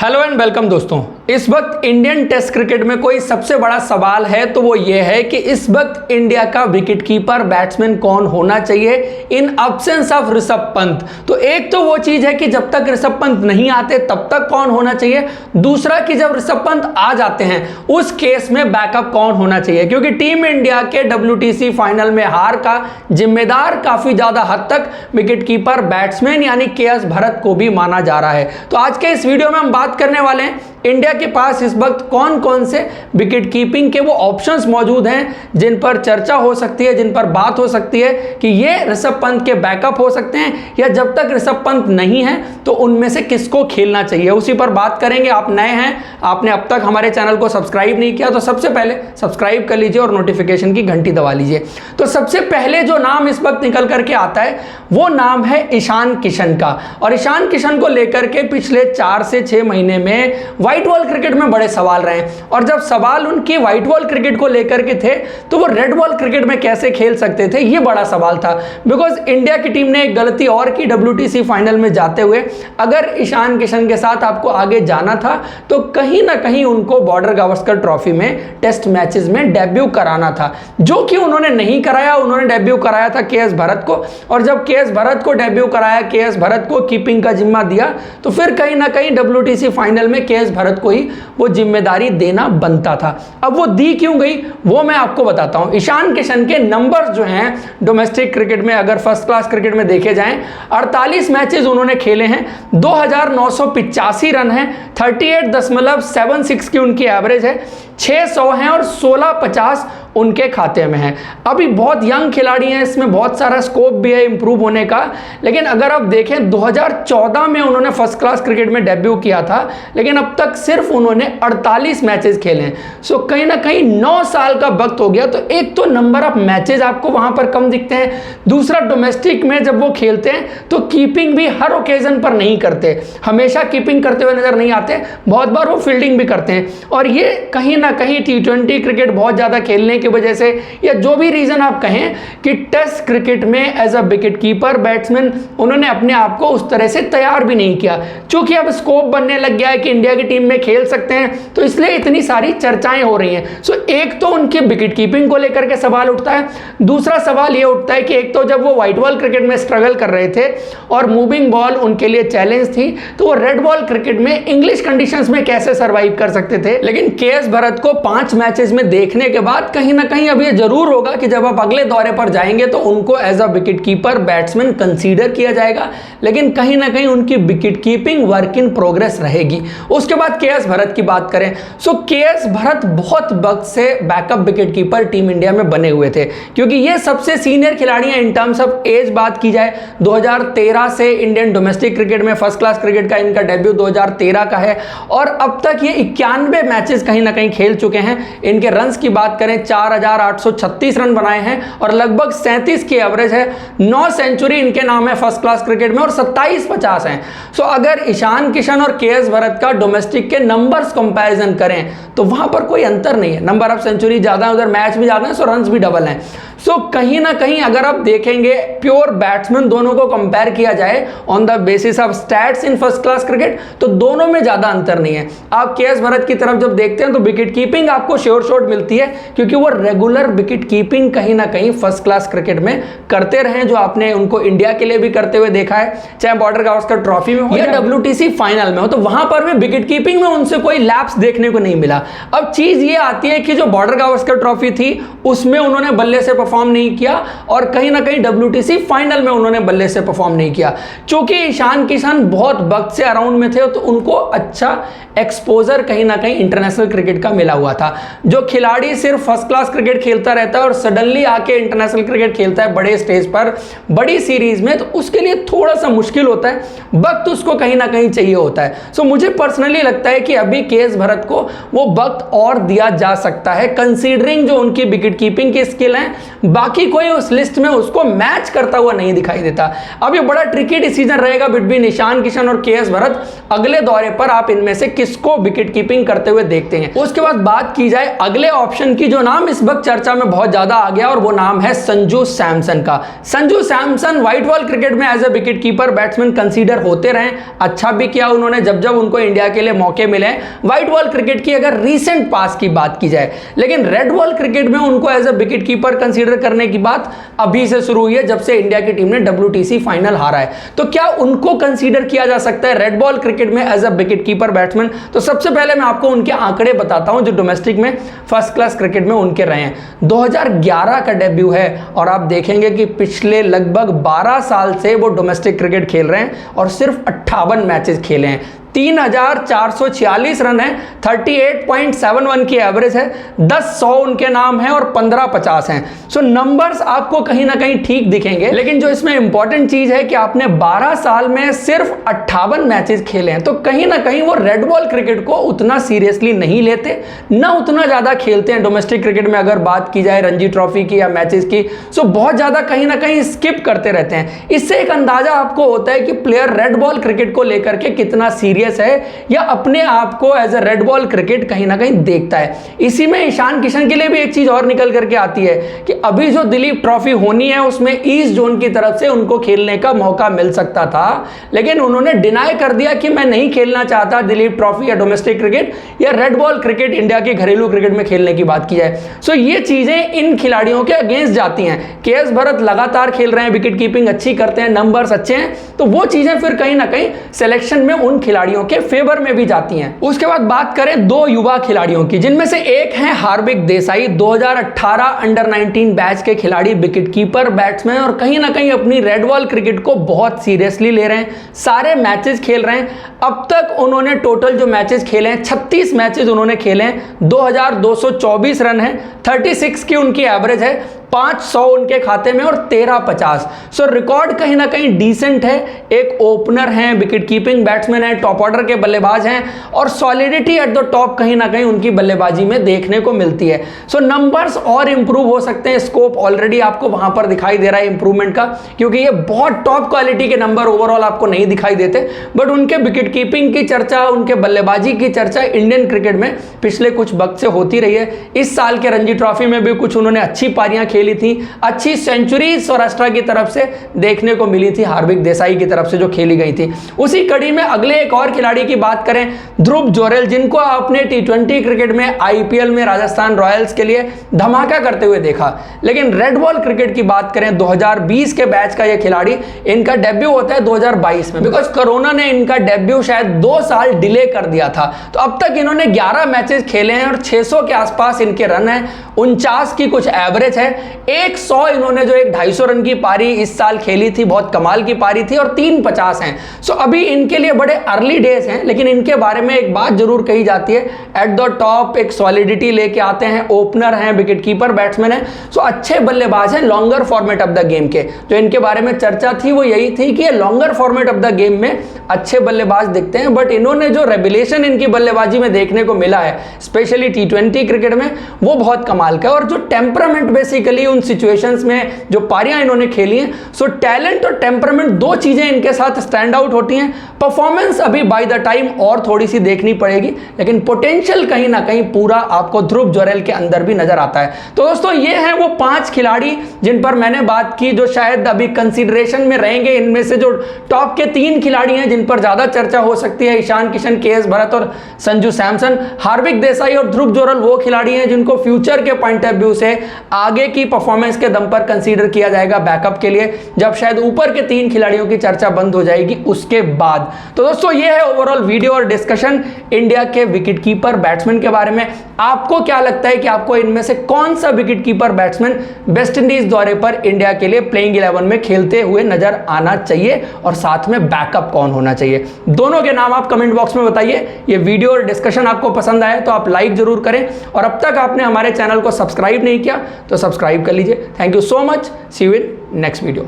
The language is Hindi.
हेलो एंड वेलकम दोस्तों। इस वक्त इंडियन टेस्ट क्रिकेट में कोई सबसे बड़ा सवाल है तो वो ये है कि इस वक्त इंडिया का विकेट कीपर बैट्समैन कौन होना चाहिए इन अब्सेंस ऑफ ऋषभ पंत। तो एक तो वो चीज है कि जब तक ऋषभ पंत नहीं आते तब तक कौन होना चाहिए, दूसरा कि जब ऋषभ पंत आ जाते हैं उस केस में बैकअप कौन होना चाहिए, क्योंकि टीम इंडिया के WTC फाइनल में हार का जिम्मेदार काफी ज्यादा हद तक विकेट कीपर बैट्समैन यानी KS भरत को भी माना जा रहा है। तो आज के इस वीडियो में हम बात करने वाले हैं इंडिया के पास इस वक्त कौन कौन से विकेट कीपिंग के वो ऑप्शंस मौजूद हैं जिन पर चर्चा हो सकती है, जिन पर बात हो सकती है कि ये ऋषभ पंत के बैकअप हो सकते हैं या जब तक ऋषभ पंत नहीं है तो उनमें से किसको खेलना चाहिए, उसी पर बात करेंगे। आप नए हैं, आपने अब तक हमारे चैनल को सब्सक्राइब नहीं किया तो सबसे पहले सब्सक्राइब कर लीजिए और नोटिफिकेशन की घंटी दबा लीजिए। तो सबसे पहले जो नाम इस वक्त निकल करके आता है वो नाम है ईशान किशन का, और ईशान किशन को लेकर के पिछले 4 से 6 महीने में व्हाइट बॉल क्रिकेट में बड़े सवाल रहे हैं। और जब सवाल उनकी व्हाइट बॉल क्रिकेट को लेकर के थे तो वो रेड बॉल क्रिकेट में कैसे खेल सकते थे, ये बड़ा सवाल था। बिकॉज इंडिया की टीम ने एक गलती और की WTC फाइनल में जाते हुए, अगर ईशान किशन के साथ आपको आगे जाना था तो कहीं ना कहीं उनको बॉर्डर गावस्कर ट्रॉफी में टेस्ट मैचेस में डेब्यू कराना था, जो कि उन्होंने नहीं कराया। उन्होंने डेब्यू कराया था KS भरत को, और जब KS भरत को डेब्यू कराया, KS भरत को कीपिंग का जिम्मा दिया, तो फिर कहीं ना कहीं WTC फाइनल में KS भरत को ही वो जिम्मेदारी देना बनता था। अब वो दी क्यों गई वो मैं आपको बताता हूं। ईशान किशन के नंबर्स जो हैं डोमेस्टिक क्रिकेट में, अगर फर्स्ट क्लास क्रिकेट में देखे जाएं, 48 मैचेस उन्होंने खेले हैं, 2985 रन हैं, 38.76 की उनकी एवरेज है, 600 हैं और 1650 उनके खाते में है। अभी बहुत यंग खिलाड़ी हैं, इसमें बहुत सारा स्कोप भी है इंप्रूव होने का। लेकिन अगर आप देखें 2014 में उन्होंने फर्स्ट क्लास क्रिकेट में डेब्यू किया था, लेकिन अब तक सिर्फ उन्होंने 48 मैचेस खेले हैं। सो कहीं ना कहीं 9 साल का वक्त हो गया। तो एक तो नंबर ऑफ मैचेस आपको वहां पर कम दिखते हैं, दूसरा डोमेस्टिक में जब वो खेलते हैं तो कीपिंग भी हर ओकेजन पर नहीं करते, हमेशा कीपिंग करते हुए नजर नहीं आते, बहुत बार वो फील्डिंग भी करते हैं। और ये कहीं ना कहीं T20 क्रिकेट बहुत ज्यादा खेलने की वजह से, या जो भी रीजन आप कहें, कि टेस्ट क्रिकेट में as a wicket keeper batsman उन्होंने अपने आप को उस तरह से तैयार भी नहीं किया। चूंकि अब स्कोप बनने लग गया है कि इंडिया की टीम में खेल सकते हैं, तो इसलिए इतनी सारी चर्चाएं हो रही हैं। सो एक तो उनकी विकेट कीपिंग को लेकर के सवाल उठता है, दूसरा सवाल यह उठता है कि एक तो जब वो व्हाइट बॉल क्रिकेट में स्ट्रगल कर रहे थे और मूविंग बॉल उनके लिए चैलेंज थी, तो वो रेड बॉल क्रिकेट में इंग्लिश कंडीशंस में कैसे सर्वाइव कर सकते थे। लेकिन KS भरत को 5 मैचेस में देखने के बाद कहीं ना कहीं अब ये जरूर होगा कि जब आप अगले दौरे पर जाएंगे तो उनको as a wicket keeper batsman consider किया जाएगा, लेकिन कहीं ना कहीं उनकी wicket keeping work in progress रहेगी। उसके बाद KS भरत की बात करें, सो KS भरत बहुत वक्त से backup wicket keeper team India में बने हुए थे, क्योंकि ये सबसे सीनियर खिलाड़ी हैं इन टर्म्स ऑफ एज। बात की जाए 2013 से इंडियन डोमेस्टिक क्रिकेट में, फर्स्ट क्लास क्रिकेट का इनका डेब्यू 2013 का है, और अब तक ये 91 मैचेस कहीं ना कहीं खेल चुके हैं। इनके रन्स की बात करें 4836 रन बनाए हैं और लगभग 37 की एवरेज है, 9 सेंचुरी इनके नाम है फर्स्ट क्लास क्रिकेट में और 27-50 हैं। सो अगर ईशान किशन और KS भरत का डोमेस्टिक के नंबर्स कंपैरिजन करें तो वहां पर कोई अंतर नहीं है। नंबर ऑफ सेंचुरी ज्यादा है, उधर मैच भी ज्यादा है, सो रन्स भी डबल हैं। सो कहीं ना कहीं अगर आप देखेंगे प्योर बैट्समैन दोनों को कंपेयर किया जाए on the basis of stats in first class cricket, तो दोनों में ज्यादा अंतर नहीं है। आप KS भरत की तरफ जब देखते हैं तो विकेट कीपिंग आपको श्योर शॉट मिलती है, क्योंकि वो रेगुलर विकेट कीपिंग कहीं ना कहीं फर्स्ट क्लास क्रिकेट में करते रहे, जो आपने उनको इंडिया के लिए भी करते हुए देखा है, चाहे बॉर्डर गावस्कर ट्रॉफी में हो या WTC फाइनल में हो, तो वहां पर भी विकेट कीपिंग में उनसे कोई लैप्स देखने को नहीं मिला। अब चीज ये आती है कि जो बॉर्डर गावस्कर ट्रॉफी थी उसमें उन्होंने बल्ले से परफॉर्म नहीं किया, और कहीं ना कहीं WTC फाइनल में उन्होंने बल्ले से परफॉर्म नहीं किया। चूंकि ईशान किशन बहुत वक्त से अराउंड में थे तो उनको अच्छा एक्सपोजर कहीं ना कहीं इंटरनेशनल क्रिकेट का मिला हुआ था। जो खिलाड़ी सिर्फ फर्स्ट क्लास क्रिकेट खेलता रहता है और सडनली आके इंटरनेशनल क्रिकेट खेलता है बड़े स्टेज पर, बड़ी सीरीज में, तो उसके लिए थोड़ा सा मुश्किल होता है, वक्त उसको कहीं ना कहीं चाहिए होता है। सो मुझे पर्सनली लगता है कि अभी KS भरत को वो वक्त और दिया जा सकता है, कंसीडरिंग जो उनकी विकेट कीपिंग की स्किल है बाकी कोई उस लिस्ट में उसको मैच करता हुआ नहीं दिखाई देता। अब ये बड़ा ट्रिकी डिसीजन रहेगा बिटवीन ईशान किशन और के एस भरत, अगले दौरे पर आप इनमें से किसको विकेट कीपिंग करते हुए देखते हैं। उसके बाद बात की जाए अगले ऑप्शन की, जो नाम इस वक्त चर्चा में बहुत ज्यादा आ गया, और वो नाम है संजू सैमसन का। Sanju Samson white ball cricket में as a wicket keeper batsman consider होते रहे, अच्छा भी किया उन्होंने जब जब उनको इंडिया के लिए मौके मिले व्हाइट बॉल क्रिकेट की अगर रीसेंट पास की बात की जाए। लेकिन रेड बॉल क्रिकेट में उनको as a wicket keeper consider करने की बात अभी से शुरू हुई है, जब से इंडिया की टीम ने WTC फाइनल हारा है। तो क्या उनको कंसीडर किया जा सकता है रेड बॉल क्रिकेट में as a wicket keeper batsman? तो सबसे पहले मैं आपको उनके आंकड़े बताता हूं जो डोमेस्टिक में फर्स्ट क्लास क्रिकेट में उनके रहे हैं। 2011 का डेब्यू है और आप देखेंगे कि पिछले लगभग 12 साल से वो डोमेस्टिक क्रिकेट खेल रहे हैं और सिर्फ 58 मैचेस खेले हैं। 3446 रन है, 38.71 की एवरेज है, 10 100 उनके नाम है और 15 50 हैं। सो नंबर्स आपको कहीं ना कहीं ठीक दिखेंगे, लेकिन जो इसमें इंपॉर्टेंट चीज है कि आपने 12 साल में सिर्फ 58 मैचेस खेले हैं, तो कहीं ना कहीं वो रेड बॉल क्रिकेट को उतना सीरियसली नहीं लेते, ना उतना ज्यादा खेलते हैं। डोमेस्टिक क्रिकेट में अगर बात की जाए रणजी ट्रॉफी की या मैचेस की, सो बहुत ज्यादा कहीं ना कहीं स्किप करते रहते हैं। इससे एक अंदाजा आपको होता है कि प्लेयर रेड बॉल क्रिकेट को लेकर के कितना सीरियस है या अपने आप को as a red ball cricket कहीं ना कहीं देखता है। इसी में ईशान किशन के लिए भी एक चीज और निकल करके आती है कि अभी जो दिलीप ट्रॉफी होनी है उसमें ईस्ट जोन की तरफ से उनको खेलने का मौका मिल सकता था, लेकिन उन्होंने डिनाई कर दिया कि मैं नहीं खेलना चाहता दिलीप ट्रॉफी या डोमेस्टिक क्रिकेट या रेड बॉल क्रिकेट इंडिया के घरेलू क्रिकेट में खेलने की बात की जाए। सो ये चीजें इन खिलाड़ियों के अगेंस्ट जाती हैं। के एस भरत लगातार खेल रहे हैं, विकेट कीपिंग अच्छी करते हैं, नंबर्स अच्छे हैं, तो वो चीजें फिर कहीं ना कहीं सिलेक्शन में उन खिलाड़ियों के फेवर में भी जाती हैं। उसके बाद बात करें दो युवा खिलाड़ियों की, जिनमें से एक है हार्दिक देसाई, 2018 अंडर 19 बैच के खिलाड़ी, विकेट कीपर बैट्समैन, और कहीं ना कहीं अपनी रेड बॉल क्रिकेट को बहुत सीरियसली ले रहे हैं, सारे मैचेस खेल रहे हैं। अब तक उन्होंने टोटल जो मैचेस खेले हैं 36 मैचेस उन्होंने खेले हैं, 2224 रन है, 36 की उनकी एवरेज है, 500 उनके खाते में और 13 50। सो रिकॉर्ड कहीं ना कहीं डिसेंट है। एक ओपनर हैं, विकेट कीपिंग बैट्समैन है, टॉप ऑर्डर के बल्लेबाज हैं और सॉलिडिटी एट द टॉप कहीं ना कहीं उनकी बल्लेबाजी में देखने को मिलती है। सो नंबर्स और इंप्रूव हो सकते हैं, स्कोप ऑलरेडी आपको वहां पर दिखाई दे रहा है इंप्रूवमेंट का, क्योंकि ये बहुत टॉप क्वालिटी के नंबर ओवरऑल आपको नहीं दिखाई देते, बट उनके विकेट कीपिंग की चर्चा, उनके बल्लेबाजी की चर्चा इंडियन क्रिकेट में पिछले कुछ वक्त से होती रही है। इस साल के रणजी ट्रॉफी में भी कुछ उन्होंने अच्छी पारियां खेली थी, अच्छी सेंचुरी सौराष्ट्र की तरफ से देखने को मिली थी, हार्दिक देसाई की तरफ से जो खेली गई थी। उसी कड़ी में अगले एक और खिलाड़ी की बात करें, ध्रुव जोरेल, जिनको आपने T20 क्रिकेट में IPL में राजस्थान रॉयल्स के लिए धमाका करते हुए देखा, लेकिन रेड बॉल क्रिकेट की बात करें 2020 के बैच का यह खिलाड़ी, इनका डेब्यू होता है 2022 में, बिकॉज कोरोना ने इनका डेब्यू शायद 2 साल डिले कर दिया था। तो अब तक इन्होंने 11 मैचेस खेले हैं और 600 के आसपास इनके रन है, 49 की कुछ एवरेज है, 100 इन्होंने जो एक 250 रन की पारी इस साल खेली थी, बहुत कमाल की पारी थी, और 3 50 हैं। सो अभी इनके लिए बड़े अर्ली डेज हैं, लेकिन इनके बारे में एक बात जरूर कही जाती है, एट द टॉप एक सॉलिडिटी लेके आते हैं, ओपनर हैं, विकेट कीपर बैट्समैन है, सो अच्छे बल्लेबाज हैं longer format of the game के। जो इनके बारे में चर्चा थी वो यही थी कि ये longer format of the game में अच्छे बल्लेबाज दिखते हैं, बट इन्होंने जो रेवलेशन इनकी बल्लेबाजी में देखने को मिला है स्पेशली T20 क्रिकेट में, वो बहुत कमाल का है। और जो टेम्परामेंट बेसिकली उन सिचुएशंस में जो पारियां इन्होंने खेली हैं, सो टैलेंट और टेम्परामेंट दो चीजें इनके साथ स्टैंड आउट होती हैं। परफॉर्मेंस अभी बाय द टाइम और थोड़ी सी देखनी पड़ेगी, लेकिन पोटेंशियल कहीं ना कहीं पूरा आपको ध्रुव जोरेल के अंदर भी नजर आता है। तो दोस्तों ये हैं वो 5 खिलाड़ी जिन पर मैंने बात की, जो शायद अभी कंसीडरेशन में रहेंगे। इनमें से जो टॉप के 3 खिलाड़ी हैं जिन पर ज्यादा चर्चा हो सकती है, ईशान किशन, के एस भरत और संजू सैमसन। हार्दिक देसाई और ध्रुव जोरेल वो खिलाड़ी हैं जिनको फ्यूचर के पॉइंट ऑफ व्यू से आगे की परफॉर्मेंस के दम पर कंसीडर किया जाएगा बैकअप के लिए, जब शायद ऊपर के 3 खिलाड़ियों की चर्चा बंद हो जाएगी उसके बाद। तो दोस्तों ये है ओवरऑल वीडियो और डिस्कशन इंडिया के विकेट कीपर बैट्समैन के बारे में। आपको क्या लगता है कि आपको इनमें से कौन सा wicket keeper batsman West Indies दौरे पर इंडिया के लिए प्लेइंग 11 में खेलते हुए नजर आना चाहिए, और साथ में बैकअप कौन होना चाहिए? दोनों के नाम आप कमेंट बॉक्स में बताइए। ये वीडियो और डिस्कशन आपको पसंद आया तो आप लाइक जरूर करें, और अब तक आपने हमारे चैनल को सब्सक्राइब नहीं किया तो सब्सक्राइब कर लीजिए। Thank you so much, see you in next video.